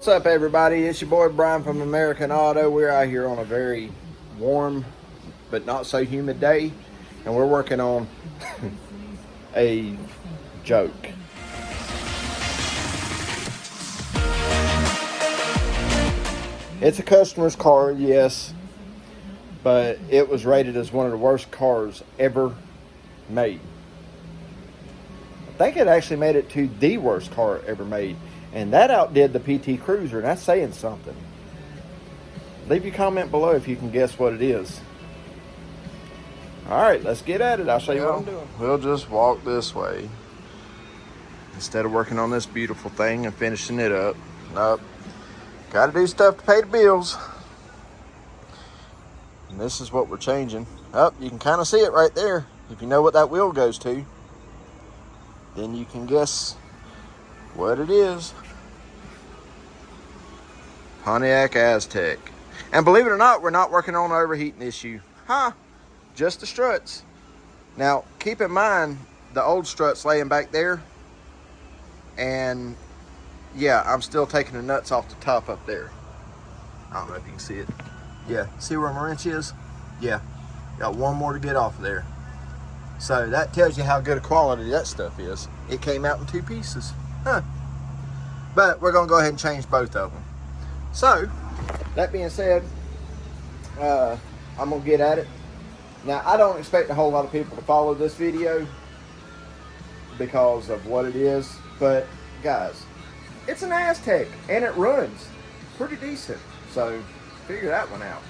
What's up, everybody? It's your boy Brian from American Auto. We're out here on a very warm but not so humid day, and we're working on a joke. It's a customer's car, yes, but it was rated as one of the worst cars ever made. I think it actually made it to the worst car ever made. And that outdid the PT Cruiser, and that's saying something. Leave your comment below if you can guess what it is. Alright, let's get at it. I'll show you what I'm doing. We'll just walk this way. Instead of working on this beautiful thing and finishing it up. Nope. Gotta do stuff to pay the bills. And this is what we're changing. You can kind of see it right there. If you know what that wheel goes to, then you can guess what it is. Pontiac Aztek. And believe it or not, we're not working on an overheating issue. Just the struts. Now, keep in mind, the old struts laying back there. And, yeah, I'm still taking the nuts off the top up there. I don't know if you can see it. Yeah, see where my wrench is? Yeah, got one more to get off of there. So, that tells you how good a quality that stuff is. It came out in 2 pieces. But we're going to go ahead and change both of them. So, that being said, I'm going to get at it. Now, I don't expect a whole lot of people to follow this video because of what it is. But, guys, it's an Aztek, and it runs pretty decent. So, figure that one out.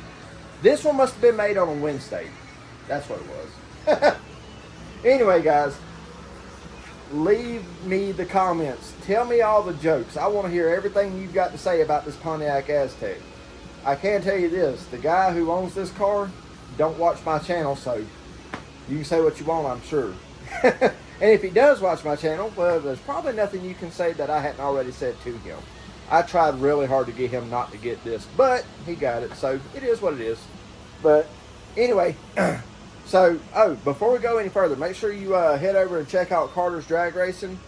This one must have been made on a Wednesday. That's what it was. Anyway, guys, leave me the comments. Tell me all the jokes. I want to hear everything you've got to say about this Pontiac Aztek. I can tell you this. The guy who owns this car don't watch my channel, so you can say what you want, I'm sure. And if he does watch my channel, well, there's probably nothing you can say that I hadn't already said to him. I tried really hard to get him not to get this, but he got it, so it is what it is. But anyway, so, before we go any further, make sure you head over and check out Carter's Drag Racing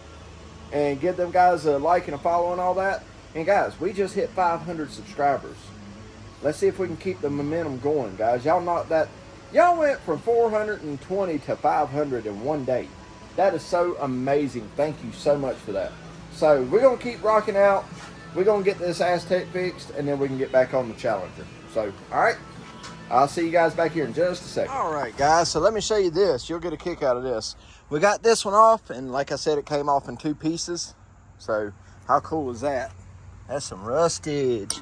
and give them guys a like and a follow and all that. And guys, we just hit 500 subscribers. Let's see if we can keep the momentum going, guys. Y'all went from 420 to 500 in one day. That is so amazing. Thank you so much for that. So, we're going to keep rocking out. We're going to get this Aztek fixed, and then we can get back on the Challenger. So, alright. I'll see you guys back here in just a second. Alright, guys, so let me show you this. You'll get a kick out of this. We got this one off, and like I said, it came off in 2 pieces. So, how cool is that? That's some rustage.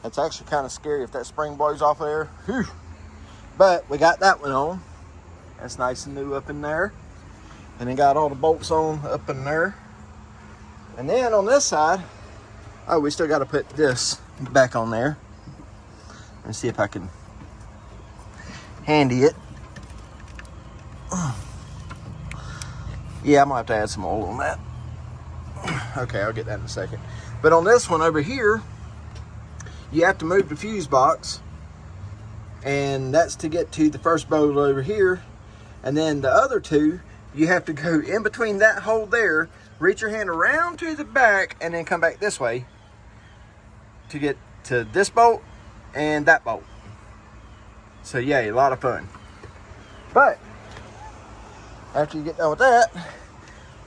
That's actually kind of scary if that spring blows off of there. Whew. But we got that one on. That's nice and new up in there. And then got all the bolts on up in there. And then on this side, we still got to put this back on there. Let me see if I can handy it. Yeah, I'm gonna have to add some oil on that. Okay, I'll get that in a second. But on this one over here, you have to move the fuse box, and that's to get to the first bolt over here. And then the other two, you have to go in between that hole there, reach your hand around to the back, and then come back this way to get to this bolt and that bolt. So yeah, a lot of fun. But after you get done with that,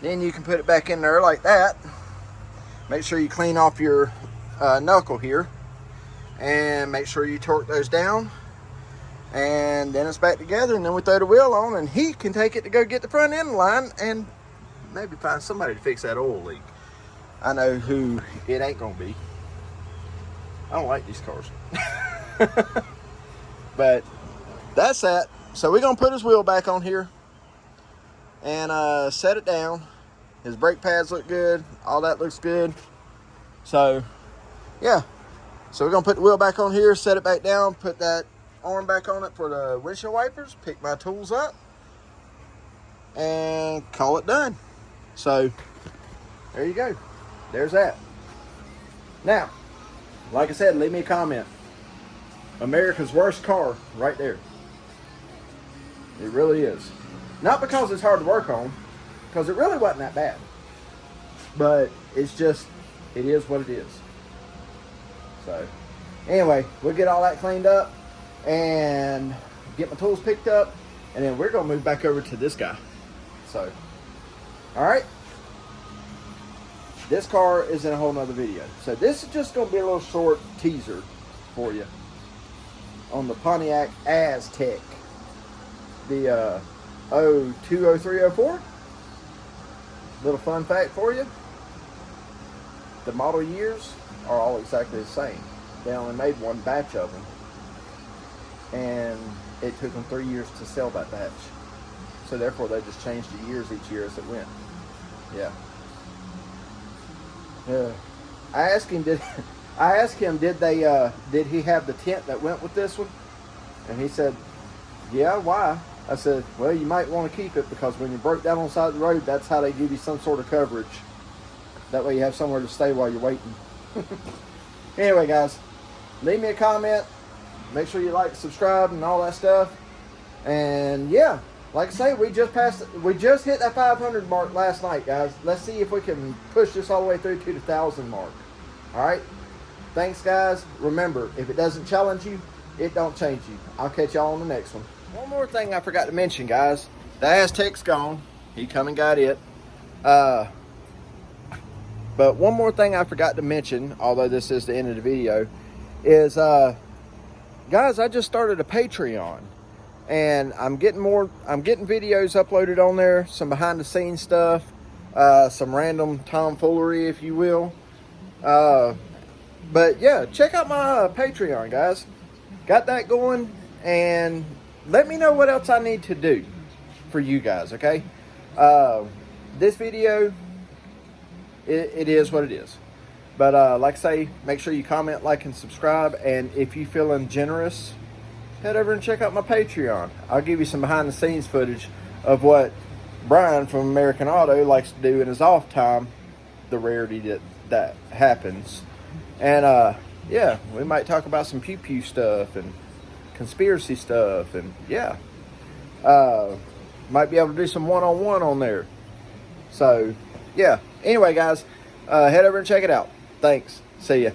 then you can put it back in there like that. Make sure you clean off your knuckle here, and make sure you torque those down, and then it's back together. And then we throw the wheel on, and he can take it to go get the front end line and maybe find somebody to fix that oil leak. I know who it ain't gonna be. I don't like these cars. But that's that. So we're gonna put his wheel back on here and set it down. His brake pads look good. All that looks good. So yeah. So we're gonna put the wheel back on here, set it back down, put that arm back on it for the windshield wipers, pick my tools up, and call it done. So there you go. There's that. Now, like I said, leave me a comment. America's worst car, right there. It really is. Not because it's hard to work on, because it really wasn't that bad. But it's just, it is what it is. So anyway, we'll get all that cleaned up and get my tools picked up, and then we're gonna move back over to this guy. So, all right, this car is in a whole nother video. So this is just gonna be a little short teaser for you on the Pontiac Aztek, the 020304. Little fun fact for you: the model years are all exactly the same. They only made one batch of them, and it took them 3 years to sell that batch. So therefore, they just changed the years each year as it went. Yeah. I asked him, did he have the tent that went with this one? And he said, yeah. Why? I said, well, you might want to keep it, because when you broke down on the side of the road, that's how they give you some sort of coverage. That way you have somewhere to stay while you're waiting. Anyway, guys, leave me a comment. Make sure you like, subscribe, and all that stuff. And yeah, like I say, we just hit that 500 mark last night, guys. Let's see if we can push this all the way through to the 1,000 mark. All right. Thanks, guys. Remember, if it doesn't challenge you, it don't change you. I'll catch y'all on the next one. One more thing I forgot to mention, guys. The Aztek's gone. He come and got it. But one more thing I forgot to mention, although this is the end of the video, is guys, I just started a Patreon, and I'm getting videos uploaded on there, some behind the scenes stuff, some random tomfoolery, if you will. But yeah, check out my Patreon, guys. Got that going, and let me know what else I need to do for you guys, okay? This video, it is what it is. But like I say, make sure you comment, like, and subscribe. And if you're feeling generous, head over and check out my Patreon. I'll give you some behind the scenes footage of what Brian from American Auto likes to do in his off time, the rarity that happens. And yeah, we might talk about some pew-pew stuff and conspiracy stuff, and yeah, might be able to do some one-on-one on there. So yeah, anyway, guys, head over and check it out. Thanks. See ya.